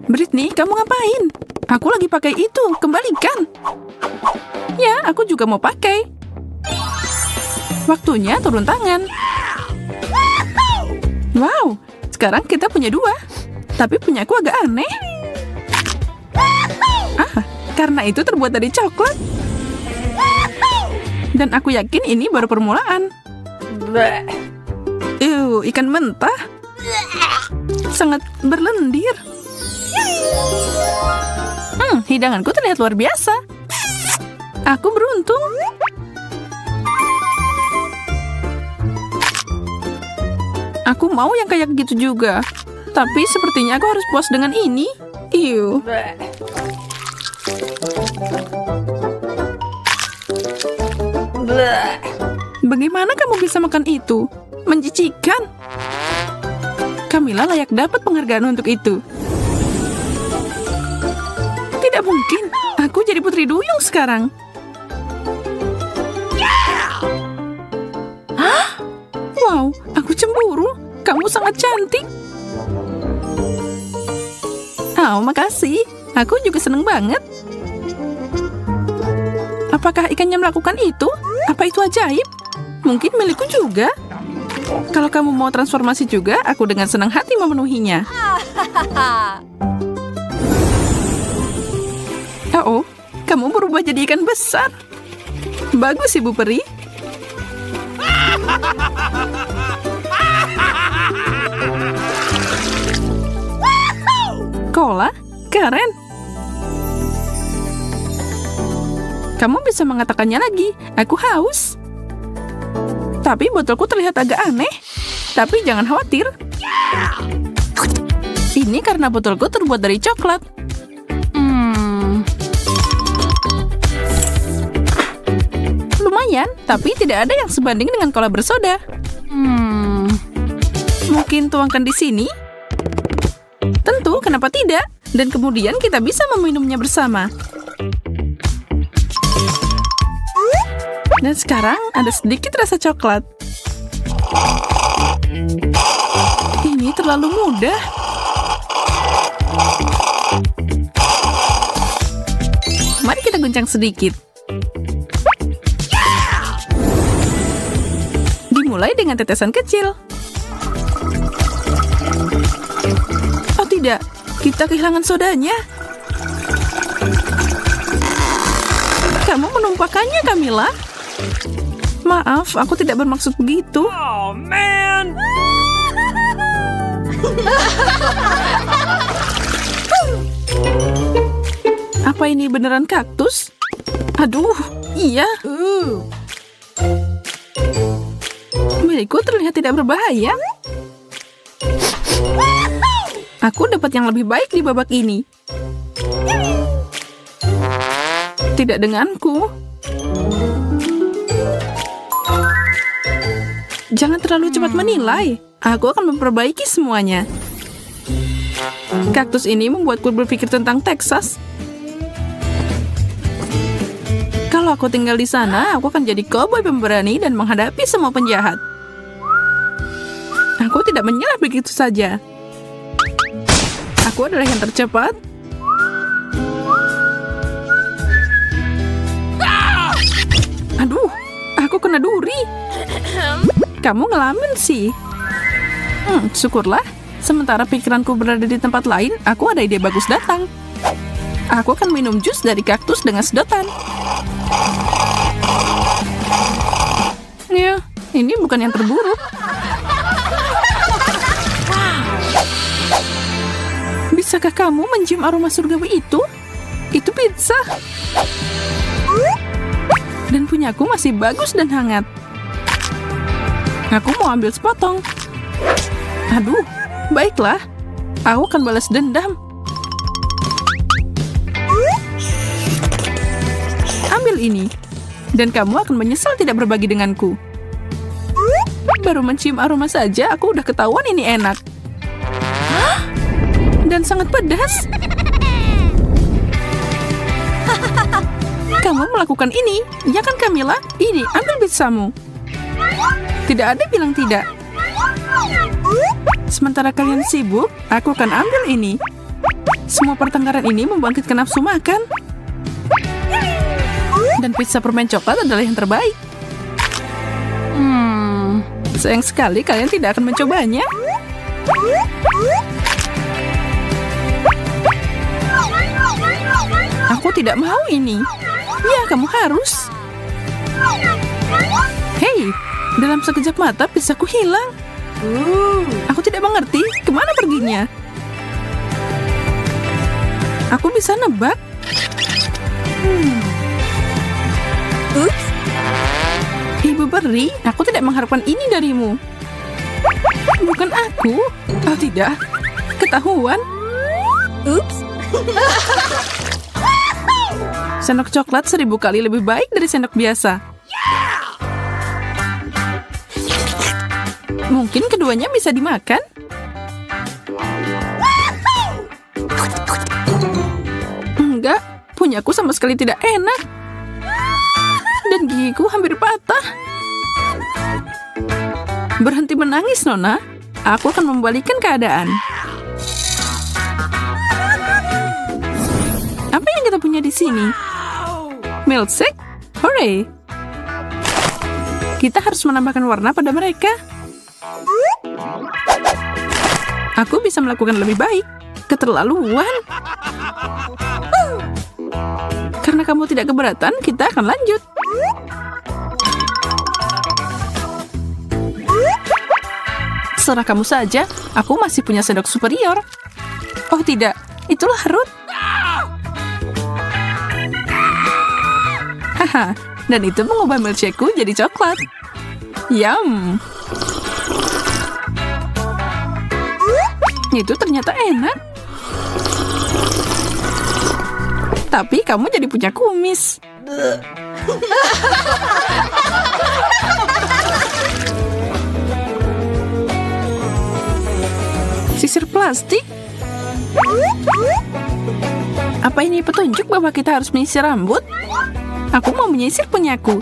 Britney, kamu ngapain? Aku lagi pakai itu, kembalikan. Ya, aku juga mau pakai. Waktunya turun tangan. Wow, sekarang kita punya 2. Tapi punyaku agak aneh. Karena itu terbuat dari coklat. Dan aku yakin ini baru permulaan. Ikan mentah. Sangat berlendir. Hidanganku terlihat luar biasa. Aku beruntung. Aku mau yang kayak gitu juga. Tapi sepertinya aku harus puas dengan ini. Bagaimana kamu bisa makan itu? Menjijikan. Camilla layak dapat penghargaan untuk itu. Tidak mungkin. Aku jadi putri duyung sekarang. Hah? Wow, aku cemburu. Kamu sangat cantik. Oh, makasih. Aku juga seneng banget. Apakah ikannya melakukan itu? Apa itu ajaib? Mungkin milikku juga. Kalau kamu mau transformasi juga, aku dengan senang hati memenuhinya. Oh, kamu berubah jadi ikan besar. Bagus, Ibu Peri. Cola? Keren. Kamu bisa mengatakannya lagi. Aku haus. Tapi botolku terlihat agak aneh. Tapi jangan khawatir. Ini karena botolku terbuat dari coklat. Lumayan, tapi tidak ada yang sebanding dengan cola bersoda. Mungkin tuangkan di sini? Tentu, kenapa tidak? Dan kemudian kita bisa meminumnya bersama. Dan sekarang ada sedikit rasa coklat. Ini terlalu mudah. Mari kita guncang sedikit. Dimulai dengan tetesan kecil. Oh tidak, kita kehilangan sodanya. Kamu menumpahkannya, Camilla. Maaf, aku tidak bermaksud begitu. Oh, man! Apa ini beneran kaktus? Aduh, iya. Milikku terlihat tidak berbahaya. Aku dapat yang lebih baik di babak ini. Tidak denganku. Jangan terlalu cepat menilai. Aku akan memperbaiki semuanya. Kaktus ini membuatku berpikir tentang Texas. Kalau aku tinggal di sana, aku akan jadi koboi pemberani dan menghadapi semua penjahat. Aku tidak menyerah begitu saja. Aku adalah yang tercepat. Aduh, aku kena duri. Kamu ngelamin sih. Syukurlah. Sementara pikiranku berada di tempat lain, aku ada ide bagus datang. Aku akan minum jus dari kaktus dengan sedotan. Ya, ini bukan yang terburuk. Bisakah kamu mencium aroma surgawi itu? Itu pizza. Dan punyaku masih bagus dan hangat. Aku mau ambil sepotong. Aduh, baiklah. Aku akan balas dendam. Ambil ini. Dan kamu akan menyesal tidak berbagi denganku. Baru mencium aroma saja, aku udah ketahuan ini enak. Dan sangat pedas. Kamu melakukan ini, ya kan Camilla? Ini, ambil pizzamu. Tidak ada bilang tidak. Sementara kalian sibuk, aku akan ambil ini. Semua pertengkaran ini membangkitkan nafsu makan. Dan pizza permen coklat adalah yang terbaik. Sayang sekali kalian tidak akan mencobanya. Aku tidak mau ini. Ya, kamu harus. Hei, dalam sekejap mata pizzaku hilang. Aku tidak mengerti kemana perginya. Aku bisa nebak. Ups. Ibu Peri, aku tidak mengharapkan ini darimu. Bukan aku. Oh tidak, ketahuan. Ups. Sendok coklat 1000 kali lebih baik dari sendok biasa. Mungkin keduanya bisa dimakan. Enggak, punyaku sama sekali tidak enak. Dan gigiku hampir patah. Berhenti menangis, Nona. Aku akan membalikan keadaan. Apa yang kita punya di sini? Milkshake? Hooray! Kita harus menambahkan warna pada mereka. Aku bisa melakukan lebih baik. Keterlaluan. Karena kamu tidak keberatan, kita akan lanjut. Serah kamu saja, aku masih punya sendok superior. Oh tidak, itu larut. Haha, dan itu mengubah milkshake-ku jadi coklat. Yum. Itu ternyata enak. Tapi kamu jadi punya kumis. Sisir plastik? Apa ini petunjuk bahwa kita harus menyisir rambut? Aku mau menyisir punyaku.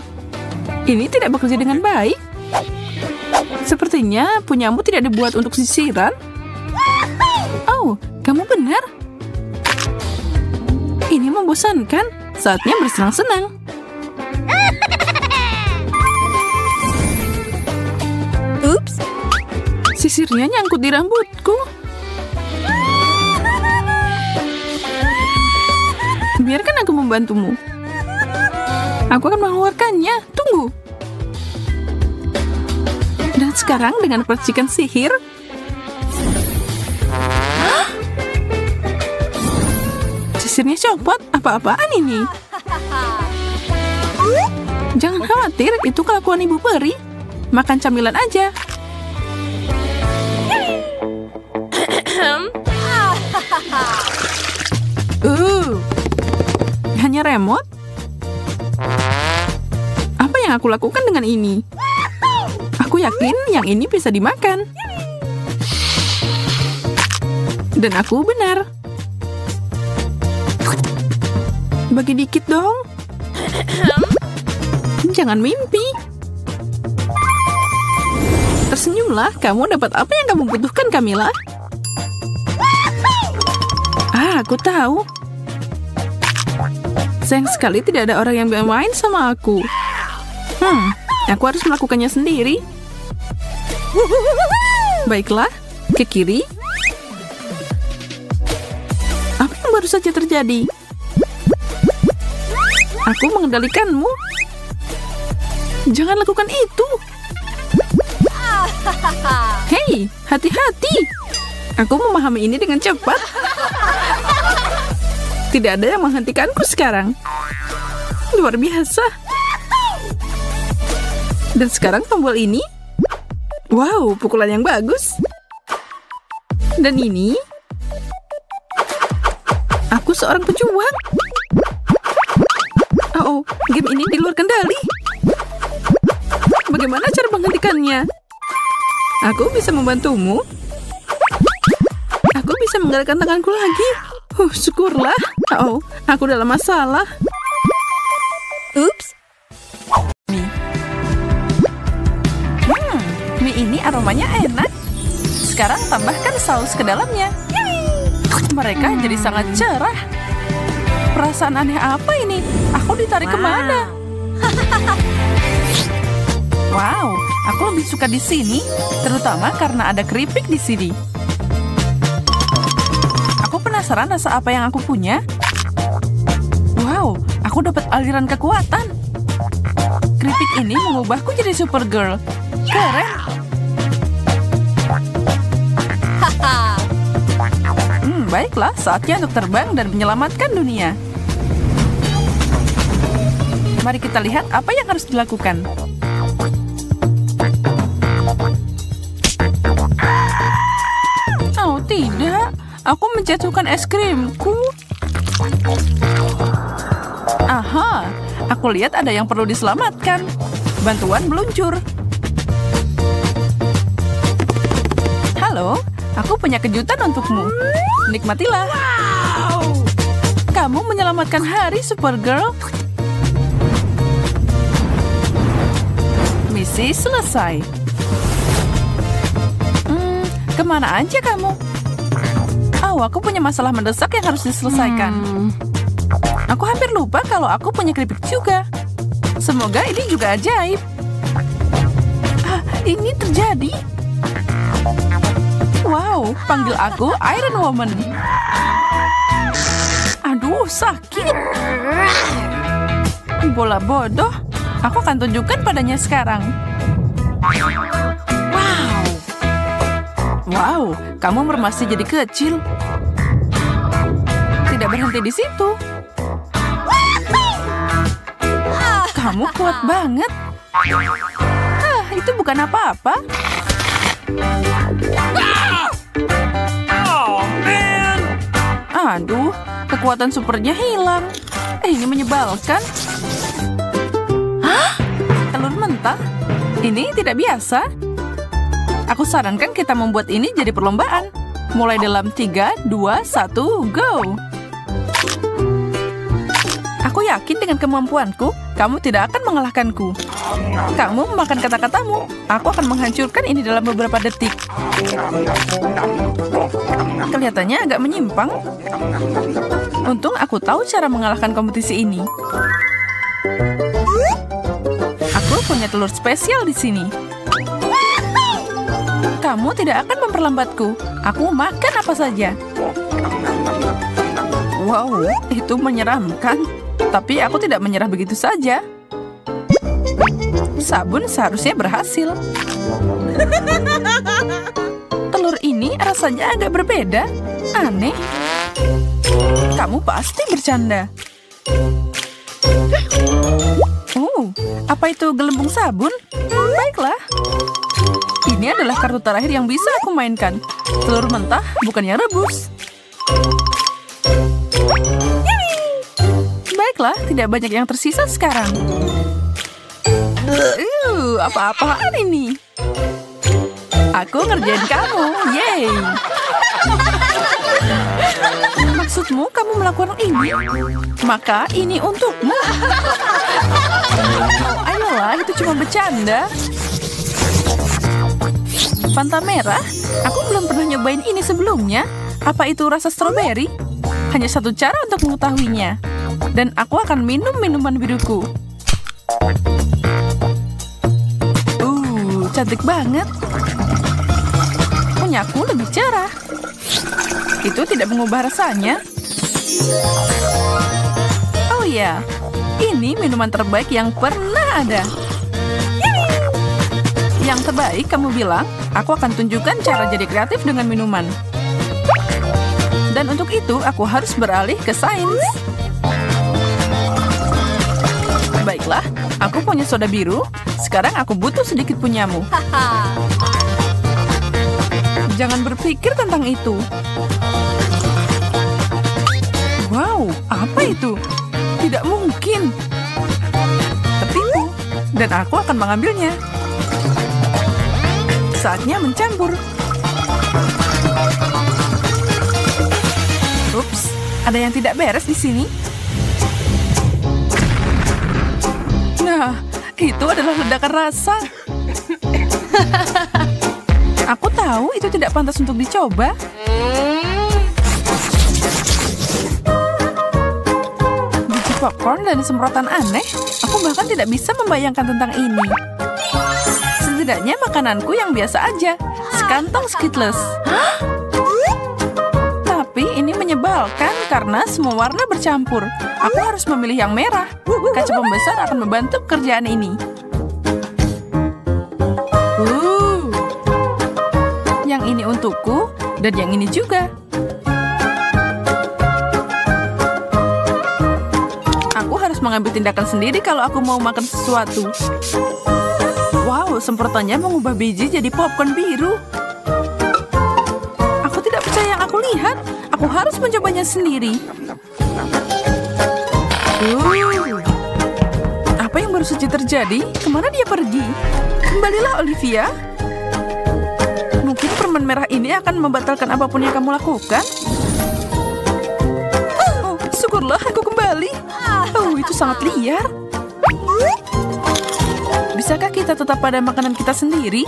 Ini tidak bekerja dengan baik. Sepertinya punyamu tidak dibuat untuk sisiran. Oh, kamu benar. Ini membosankan. Saatnya bersenang-senang. Ups. Sisirnya nyangkut di rambutku. Biarkan aku membantumu. Aku akan mengeluarkannya. Tunggu. Dan sekarang dengan percikan sihir. Sisirnya copot. Apa-apaan ini? Jangan khawatir, itu kelakuan Ibu Peri. Makan camilan aja. Hanya remote? Apa yang aku lakukan dengan ini? Aku yakin yang ini bisa dimakan. Dan aku benar. Bagi dikit dong. Jangan mimpi. Tersenyumlah, kamu dapat apa yang kamu butuhkan, Camilla. Aku tahu. Sayang sekali tidak ada orang yang bermain sama aku. Aku harus melakukannya sendiri. Baiklah, ke kiri. Apa yang baru saja terjadi? Aku mengendalikanmu. Jangan lakukan itu. Hei, hati-hati. Aku memahami ini dengan cepat. Tidak ada yang menghentikanku sekarang. Luar biasa. Dan sekarang tombol ini. Wow, pukulan yang bagus. Dan ini. Aku seorang pejuang. Oh, game ini di luar kendali. Bagaimana cara menghentikannya? Aku bisa membantumu. Aku bisa menggerakkan tanganku lagi. Syukurlah. Oh, aku dalam masalah. Ups. Mie ini aromanya enak. Sekarang tambahkan saus ke dalamnya. Mereka jadi sangat cerah. Perasaan aneh apa ini? Aku ditarik kemana? Wow, aku lebih suka di sini, terutama karena ada keripik di sini. Aku penasaran rasa apa yang aku punya. Wow, aku dapat aliran kekuatan. Keripik ini mengubahku jadi Supergirl. Keren. Baiklah, saatnya untuk terbang dan menyelamatkan dunia. Mari kita lihat apa yang harus dilakukan. Oh tidak, aku menjatuhkan es krimku. Aha, aku lihat ada yang perlu diselamatkan. Bantuan meluncur. Halo, aku punya kejutan untukmu. Nikmatilah. Wow. Kamu menyelamatkan hari, Supergirl. Misi selesai. Kemana aja kamu? Oh, aku punya masalah mendesak yang harus diselesaikan. Aku hampir lupa kalau aku punya keripik juga. Semoga ini juga ajaib. Ini terjadi. Wow, panggil aku Iron Woman. Aduh, sakit. Bola bodoh. Aku akan tunjukkan padanya sekarang. Wow, kamu masih jadi kecil. Tidak berhenti di situ. Kamu kuat banget. Itu bukan apa-apa. Aduh, kekuatan supernya hilang. Ini menyebalkan. Hah? Telur mentah? Ini tidak biasa. Aku sarankan kita membuat ini jadi perlombaan. Mulai dalam 3, 2, 1, go! Aku yakin dengan kemampuanku, kamu tidak akan mengalahkanku. Kamu memakan kata-katamu. Aku akan menghancurkan ini dalam beberapa detik. Kelihatannya agak menyimpang. Untung aku tahu cara mengalahkan kompetisi ini. Aku punya telur spesial di sini. Kamu tidak akan memperlambatku. Aku makan apa saja. Wow, itu menyeramkan. Tapi aku tidak menyerah begitu saja. Sabun seharusnya berhasil. Telur ini rasanya agak berbeda. Aneh. Kamu pasti bercanda. Apa itu gelembung sabun? Baiklah. Ini adalah kartu terakhir yang bisa aku mainkan. Telur mentah, bukan yang rebus. Baiklah, tidak banyak yang tersisa sekarang. Apa-apaan ini? Aku ngerjain kamu, yeay! Maksudmu kamu melakukan ini? Maka ini untukmu. Ayolah, itu cuma bercanda. Fanta merah? Aku belum pernah nyobain ini sebelumnya. Apa itu rasa stroberi? Hanya satu cara untuk mengetahuinya. Dan aku akan minum minuman biruku. Cantik banget. Punyaku lebih cerah. Itu tidak mengubah rasanya. Oh ya, ini minuman terbaik yang pernah ada. Yang terbaik kamu bilang, aku akan tunjukkan cara jadi kreatif dengan minuman. Dan untuk itu, aku harus beralih ke sains. Baiklah, aku punya soda biru. Sekarang aku butuh sedikit punyamu. Jangan berpikir tentang itu. Wow, apa itu? Tidak mungkin. Tertipu. Dan aku akan mengambilnya. Saatnya mencampur. Ups, ada yang tidak beres di sini. Nah, itu adalah ledakan rasa. Aku tahu itu tidak pantas untuk dicoba. popcorn dan semprotan aneh. Aku bahkan tidak bisa membayangkan tentang ini. Setidaknya makananku yang biasa aja. Sekantong Skittles. Tapi ini menyebalkan karena semua warna bercampur. Aku harus memilih yang merah. Kaca pembesar akan membantu pekerjaan ini. Yang ini untukku, dan yang ini juga. Aku harus mengambil tindakan sendiri kalau aku mau makan sesuatu. Wow, semprotannya mengubah biji jadi popcorn biru. Aku tidak percaya yang aku lihat. Aku harus mencobanya sendiri. Apa yang baru saja terjadi? Kemana dia pergi? Kembalilah, Olivia. Mungkin permen merah ini akan membatalkan apapun yang kamu lakukan. Oh, syukurlah aku kembali. Oh, itu sangat liar. Bisakah kita tetap pada makanan kita sendiri?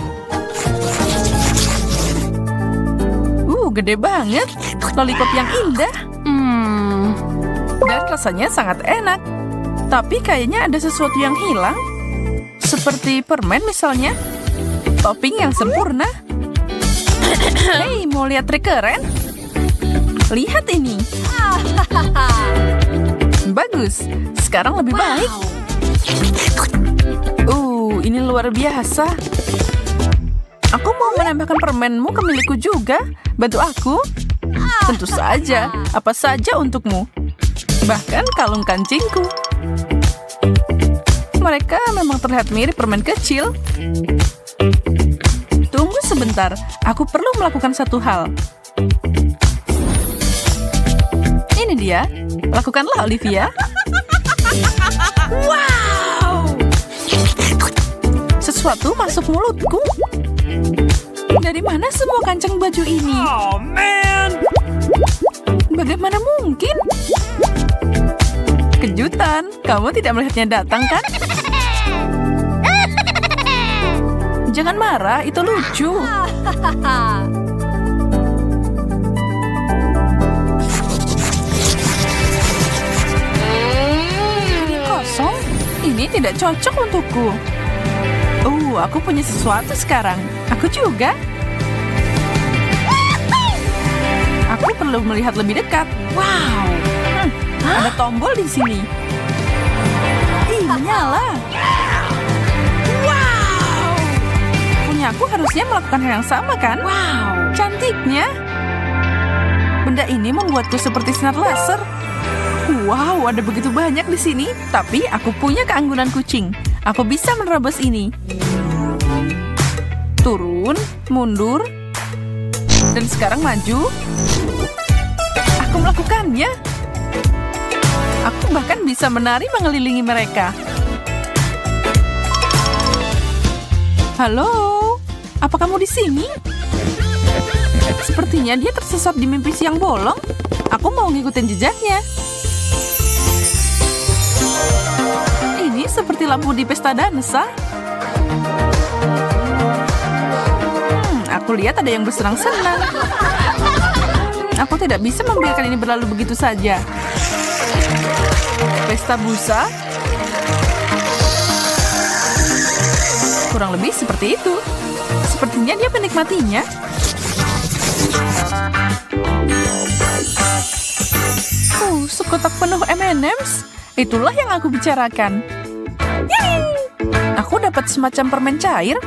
Gede banget. Lollipop yang indah. Dan rasanya sangat enak. Tapi kayaknya ada sesuatu yang hilang. Seperti permen misalnya. Topping yang sempurna. Hei, mau lihat trik keren? Lihat ini. Bagus. Sekarang lebih baik. Ini luar biasa. Aku mau menambahkan permenmu ke milikku juga. Bantu aku? Tentu saja. Apa saja untukmu. Bahkan kalung kancingku. Mereka memang terlihat mirip permen kecil. Tunggu sebentar. Aku perlu melakukan satu hal. Ini dia. Lakukanlah, Olivia. Wow! Sesuatu masuk mulutku. Dari mana semua kancing baju ini? Oh, man! Bagaimana mungkin? Kejutan, kamu tidak melihatnya datang, kan? Jangan marah, itu lucu. Ini kosong. Ini tidak cocok untukku. Aku punya sesuatu sekarang. Aku juga. Aku perlu melihat lebih dekat. Wow. Ada tombol di sini. Menyala. Wow. Punya aku harusnya melakukan hal yang sama, kan? Wow. Cantiknya. Benda ini membuatku seperti sinar laser. Wow, ada begitu banyak di sini. Tapi aku punya keanggunan kucing. Aku bisa menerobos ini. Turun, mundur, dan sekarang maju. Aku melakukannya. Aku bahkan bisa menari mengelilingi mereka. Halo, apa kamu di sini? Sepertinya dia tersesat di mimpi siang bolong. Aku mau ngikutin jejaknya. Ini seperti lampu di pesta dansa. Aku lihat ada yang bersenang-senang. Aku tidak bisa membiarkan ini berlalu begitu saja. Pesta busa. Kurang lebih seperti itu. Sepertinya dia menikmatinya. Sekotak penuh M&M's. Itulah yang aku bicarakan. Aku dapat semacam permen cair.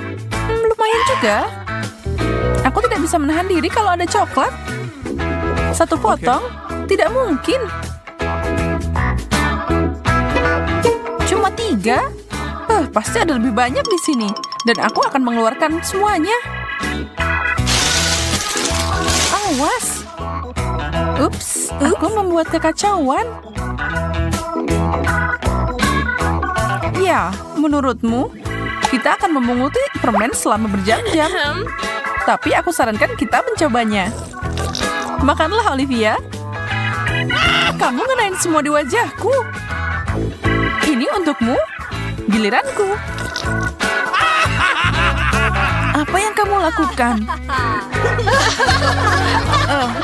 Lumayan juga. Aku tidak bisa menahan diri kalau ada coklat. Satu potong? Tidak mungkin. Cuma 3? Pasti ada lebih banyak di sini. Dan aku akan mengeluarkan semuanya. Awas. Ups, aku membuat kekacauan. Ya, menurutmu, kita akan memunguti permen selama berjam-jam. Tapi aku sarankan kita mencobanya. Makanlah, Olivia. Kamu ngenain semua di wajahku. Ini untukmu. Giliranku. Apa yang kamu lakukan?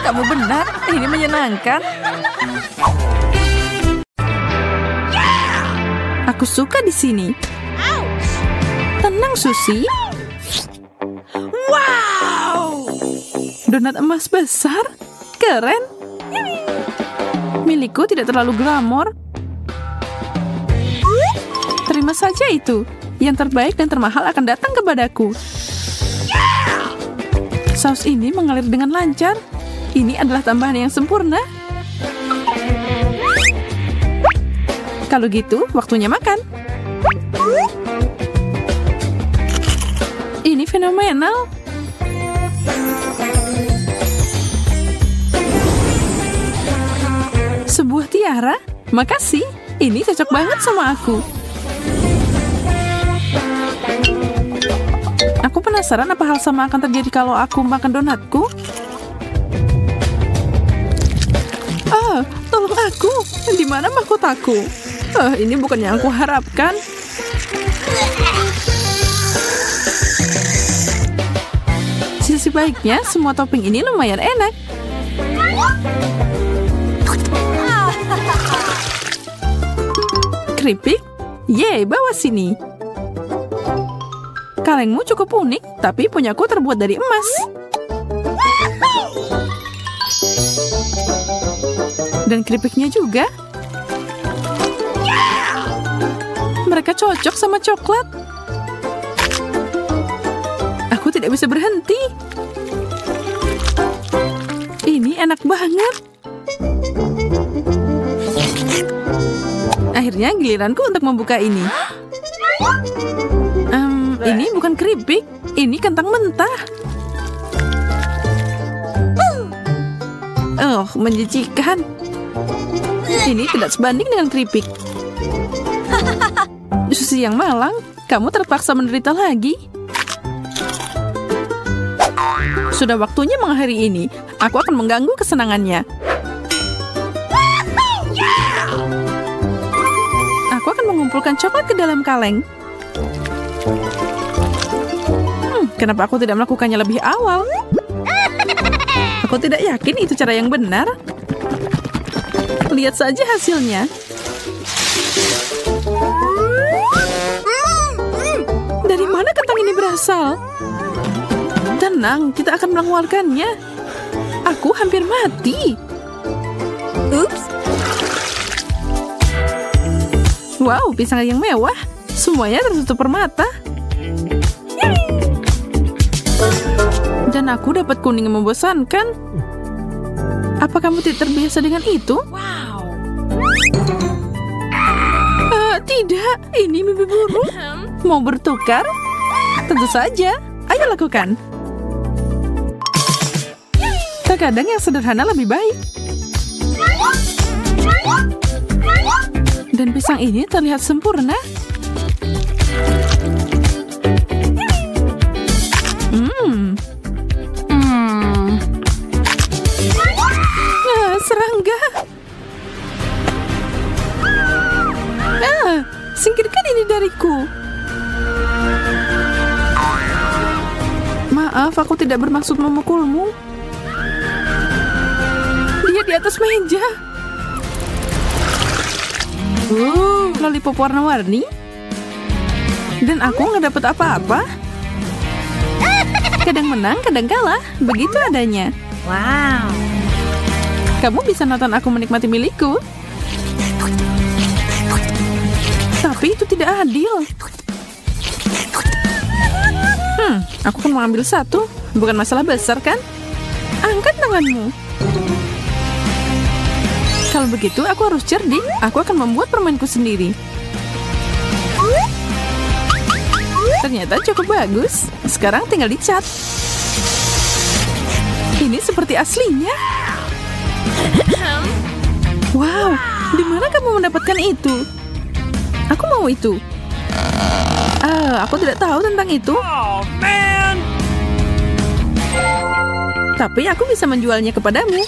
Kamu benar. Ini menyenangkan. Aku suka di sini. Tenang, Susie. Wow! Donat emas besar? Keren. Milikku tidak terlalu glamor. Terima saja itu. Yang terbaik dan termahal akan datang kepadaku. Saus ini mengalir dengan lancar. Ini adalah tambahan yang sempurna. Kalau gitu, waktunya makan. Ini fenomenal. Sebuah tiara? Makasih. Ini cocok banget sama aku. Aku penasaran apa hal sama akan terjadi kalau aku makan donatku. Tolong aku. Di mana mahkotaku? Ini bukan yang aku harapkan. Sisi baiknya, semua topping ini lumayan enak. Keripik? Yeay, bawa sini. Kalengmu cukup unik, tapi punyaku terbuat dari emas. Dan keripiknya juga. Mereka cocok sama coklat. Aku tidak bisa berhenti. Ini enak banget. Akhirnya giliranku untuk membuka ini. Ini bukan keripik. Ini kentang mentah. Menjijikan. Ini tidak sebanding dengan keripik. Susi yang malang, kamu terpaksa menderita lagi. Sudah waktunya mengakhiri ini. Aku akan mengganggu kesenangannya. Aku akan mengumpulkan coklat ke dalam kaleng. Kenapa aku tidak melakukannya lebih awal? Aku tidak yakin itu cara yang benar. Lihat saja hasilnya. Dari mana kentang ini berasal? Tenang, kita akan mengeluarkannya. Aku hampir mati. Ups. Wow, pisang yang mewah. Semuanya tertutup permata. Dan aku dapat kuning yang membosankan. Apa kamu tidak terbiasa dengan itu? Wow. Tidak, ini mimpi buruk. Mau bertukar? Tentu saja. Ayo lakukan. Terkadang yang sederhana lebih baik. Dan pisang ini terlihat sempurna. Serangga. Singkirkan ini dariku. Maaf, aku tidak bermaksud memukulmu. Dia di atas meja. Lollipop warna-warni. Dan aku nggak dapat apa-apa. Kadang menang, kadang kalah. Begitu adanya. Wow. Kamu bisa nonton aku menikmati milikku. Tapi itu tidak adil. Aku akan mengambil satu. Bukan masalah besar, kan? Angkat tanganmu. Kalau begitu, aku harus cerdik. Aku akan membuat permainku sendiri. Ternyata cukup bagus. Sekarang tinggal dicat. Ini seperti aslinya. Wow, di mana kamu mendapatkan itu? Aku mau itu. Aku tidak tahu tentang itu. Oh, man. Tapi aku bisa menjualnya kepadamu.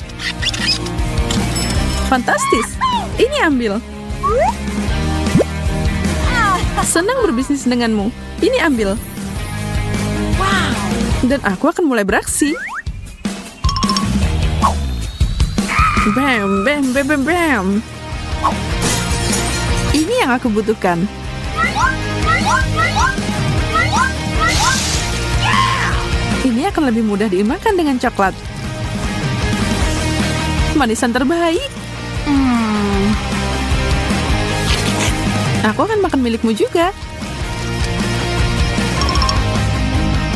Fantastis. Ini ambil. Senang berbisnis denganmu. Ini ambil. Wow. Dan aku akan mulai beraksi. Bam, bam, bam, bam, bam. Ini yang aku butuhkan. Ini akan lebih mudah dimakan dengan coklat. Manisan terbaik. Aku akan makan milikmu juga.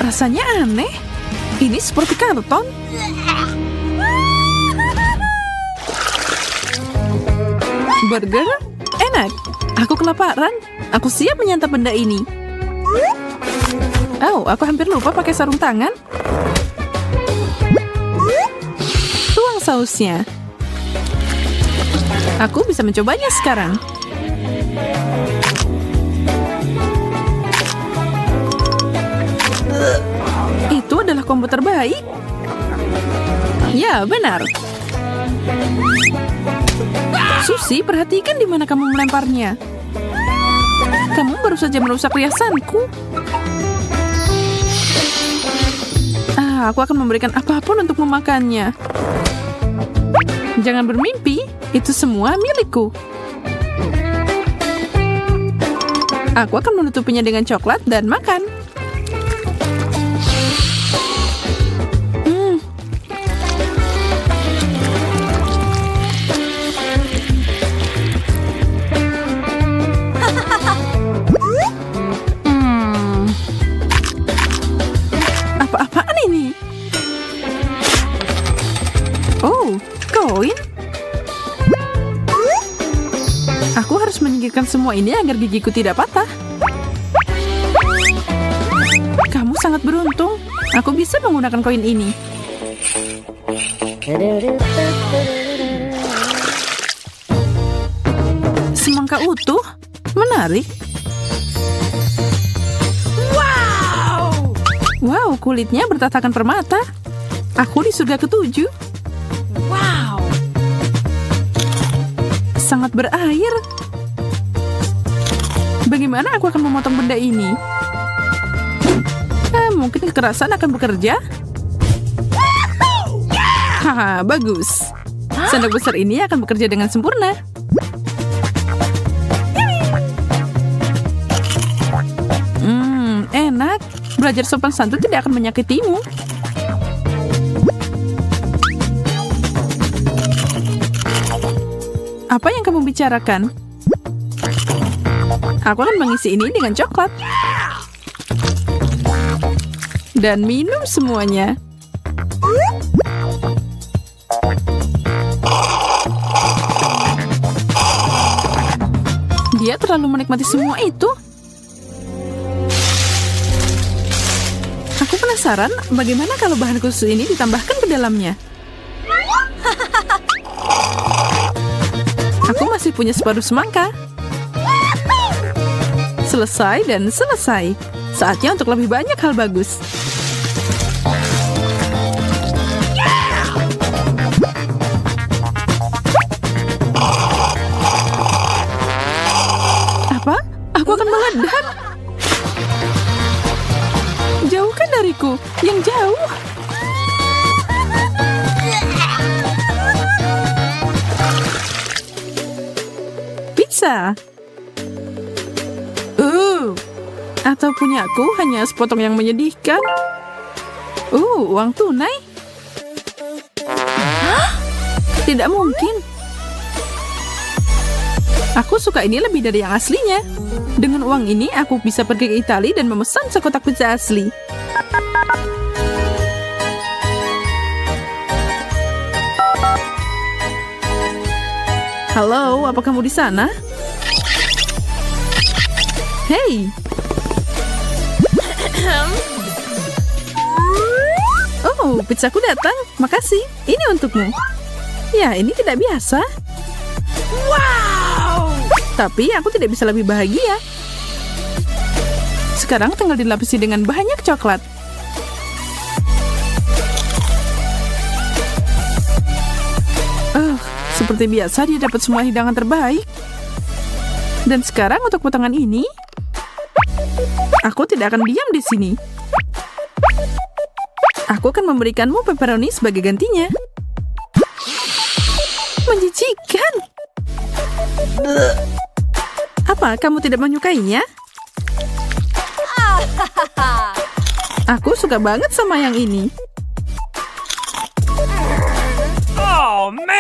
Rasanya aneh. Ini seperti karton. Burger? Enak. Aku kelaparan. Aku siap menyantap benda ini. Oh, aku hampir lupa pakai sarung tangan. Tuang sausnya. Aku bisa mencobanya sekarang. Itu adalah combo terbaik. Ya, benar. Susi, perhatikan di mana kamu melemparnya. Kamu baru saja merusak riasanku. Aku akan memberikan apapun untuk memakannya. Jangan bermimpi, itu semua milikku. Aku akan menutupinya dengan coklat dan makan. Apa-apaan ini? Oh, koin. Aku harus menyingkirkan semua ini agar gigiku tidak patah. Kamu sangat beruntung. Aku bisa menggunakan koin ini. Semangka utuh? Menarik. Wow, kulitnya bertatakan permata. Aku di surga ke-7. Wow. Sangat berair. Bagaimana aku akan memotong benda ini? Mungkin kekerasan akan bekerja. Haha, bagus. Sendok besar ini akan bekerja dengan sempurna. Enak. Belajar sopan santun tidak akan menyakitimu. Apa yang kamu bicarakan? Aku akan mengisi ini dengan coklat. Dan minum semuanya. Dia terlalu menikmati semua itu. Aku penasaran bagaimana kalau bahan khusus ini ditambahkan ke dalamnya. Aku masih punya separuh semangka. Selesai dan selesai. Saatnya untuk lebih banyak hal bagus. Apa? Aku akan meledak. Jauhkan dariku, yang jauh. Pizza. Atau punyaku hanya sepotong yang menyedihkan. Uang tunai. Tidak mungkin. Aku suka ini lebih dari yang aslinya. Dengan uang ini, aku bisa pergi ke Italia dan memesan sekotak pizza asli. Halo, apa kamu di sana? Hei. Oh, pizzaku datang. Makasih. Ini untukmu. Ya, ini tidak biasa. Wow. Tapi aku tidak bisa lebih bahagia. Sekarang tinggal dilapisi dengan banyak coklat. Seperti biasa dia dapat semua hidangan terbaik. Dan sekarang untuk potongan ini, aku tidak akan diam di sini. Aku akan memberikanmu pepperoni sebagai gantinya. Menjijikan. Apa, kamu tidak menyukainya? Aku suka banget sama yang ini. Oh man!